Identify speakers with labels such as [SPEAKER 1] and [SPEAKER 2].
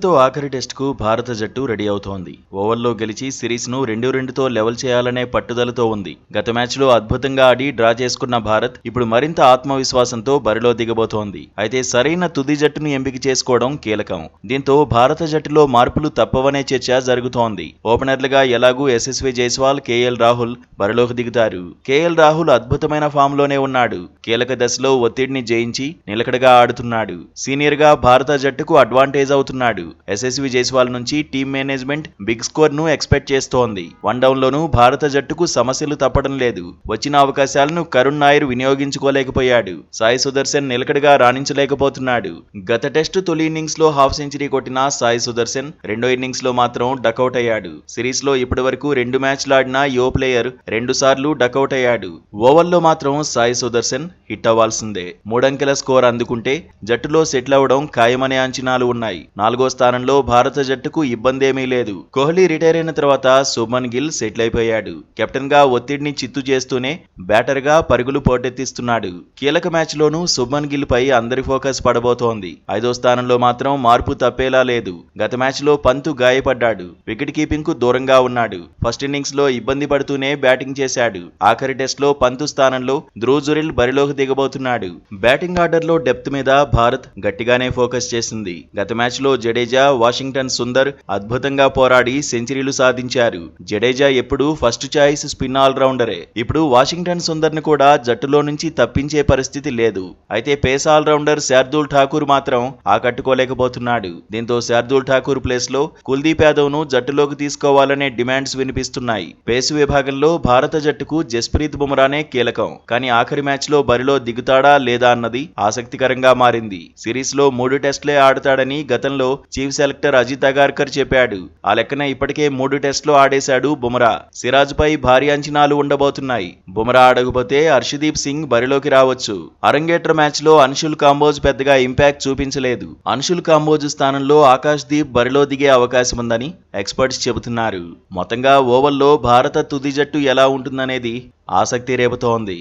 [SPEAKER 1] నేటితో ఆఖరి టెస్టుకు భారత జట్టు రెడీ అవుతోంది. ఓవర్లో గెలిచి సిరీస్ను 2-2తో లెవెల్ చేయాలనే పట్టుదలతో ఉంది. గత మ్యాచ్లో అద్భుతంగా ఆడి డ్రా చేసుకున్న భారత్ ఇప్పుడు మరింత ఆత్మవిశ్వాసంతో బరిలో దిగబోతోంది. అయితే సరైన తుది జట్టును ఎంపిక చేసుకోవడం కీలకం. దీంతో భారత జట్టులో మార్పులు తప్పవనే చర్చ జరుగుతోంది. ఓపెనర్లుగా ఎలాగూ యశస్వి జైస్వాల్, కేఎల్ రాహుల్ బరిలోకి దిగుతారు. కేఎల్ రాహుల్ అద్భుతమైన ఫామ్లోనే ఉన్నాడు. కీలక దశలో ఒత్తిడిని జయించి నిలకడగా ఆడుతున్నాడు. సీనియర్గా భారత జట్టుకు అడ్వాంటేజ్ అవుతున్నాడు. యశస్వి జైస్వాల్ నుంచి టీమ్ మేనేజ్మెంట్ బిగ్ స్కోర్ ను ఎక్స్పెక్ట్ చేస్తోంది. వన్ డౌన్ లోనూ భారత జట్టుకు సమస్యలు తప్పడం లేదు. వచ్చిన అవకాశాలను కరుణ్ నాయర్ వినియోగించుకోలేకపోయాడు. సాయి సుదర్శన్ నిలకడగా రాణించలేకపోతున్నాడు. గత టెస్టు తొలి ఇన్నింగ్స్ లో హాఫ్ సెంచరీ కొట్టిన సాయి సుదర్శన్ రెండో ఇన్నింగ్స్ లో మాత్రం డకౌట్ అయ్యాడు. సిరీస్ లో ఇప్పటి వరకు 2 మ్యాచ్లు ఆడిన యువ ప్లేయర్ 2 సార్లు డకౌట్ అయ్యాడు. ఓవర్లో మాత్రం సాయి సుదర్శన్ హిట్ అవ్వాల్సిందే. 3 అంకెల స్కోర్ అందుకుంటే జట్టులో సెటిల్ అవడం ఖాయమనే అంచనాలు ఉన్నాయి. 4వ స్థానంలో భారత జట్టుకు ఇబ్బందేమీ లేదు. కోహ్లీ రిటైర్ అయిన తర్వాత శుభ్మన్ గిల్ సెటిల్ అయిపోయాడు. కెప్టెన్ గా ఒత్తిడిని చిత్తు చేస్తూనే బ్యాటర్ గా పరుగులు పోటెత్తిస్తున్నాడు. కీలక మ్యాచ్ లోనూ శుభ్మన్ గిల్ పై అందరి ఫోకస్ పడబోతోంది. 5వ స్థానంలో మాత్రం మార్పు తప్పేలా లేదు. గత మ్యాచ్ లో పంతు గాయపడ్డాడు. వికెట్ కీపింగ్ కు దూరంగా ఉన్నాడు. ఫస్ట్ ఇన్నింగ్స్ లో ఇబ్బంది పడుతూనే బ్యాటింగ్ చేశాడు. ఆఖరి టెస్ట్ లో పంతు స్థానంలో ధ్రువ్ జురెల్ బరిలోకి దిగబోతున్నాడు. బ్యాటింగ్ ఆర్డర్ లో డెప్త్ మీద భారత్ గట్టిగానే ఫోకస్ చేసింది. గత మ్యాచ్ లో జడేజా, వాషింగ్టన్ సుందర్ అద్భుతంగా పోరాడి సెంచరీలు సాధించారు. జడేజా ఎప్పుడు ఫస్ట్ చాయిస్ స్పిన్ ఆల్రౌండరే. ఇప్పుడు వాషింగ్టన్ సుందర్ ను కూడా జట్టులో నుంచి తప్పించే పరిస్థితి లేదు. అయితే పేస్ ఆల్రౌండర్ శార్దూల్ ఠాకూర్ మాత్రం ఆకట్టుకోలేకపోతున్నాడు. దీంతో శార్దూల్ ఠాకూర్ ప్లేస్ లో కుల్దీప్ యాదవ్ ను జట్టులోకి తీసుకోవాలనే డిమాండ్స్ వినిపిస్తున్నాయి. పేస్ విభాగంలో భారత జట్టుకు జస్ప్రీత్ బుమ్రానే కీలకం. కానీ ఆఖరి మ్యాచ్ లో బరిలో దిగుతాడా లేదా అన్నది ఆసక్తికరంగా మారింది. సిరీస్ లో 3 టెస్టులే ఆడతాడని గతంలో చీఫ్ సెలెక్టర్ అజిత్ అగార్కర్ చెప్పాడు. ఆ లెక్కన ఇప్పటికే 3 టెస్టులు ఆడేశాడు బుమ్రా. సిరాజ్ పై భారీ అంచనాలు ఉండబోతున్నాయి. బుమ్రా ఆడకపోతే హర్షదీప్ సింగ్ బరిలోకి రావచ్చు. అరంగేట్ర మ్యాచ్ లో అన్షుల్ కాంబోజ్ పెద్దగా ఇంపాక్ట్ చూపించలేదు. అన్షుల్ కాంబోజ్ స్థానంలో ఆకాష్ దీప్ బరిలో దిగే అవకాశం ఉందని ఎక్స్పర్ట్స్ చెబుతున్నారు. మొత్తంగా ఓవర్లో భారత తుది జట్టు ఎలా ఉంటుందనేది ఆసక్తి రేపుతోంది.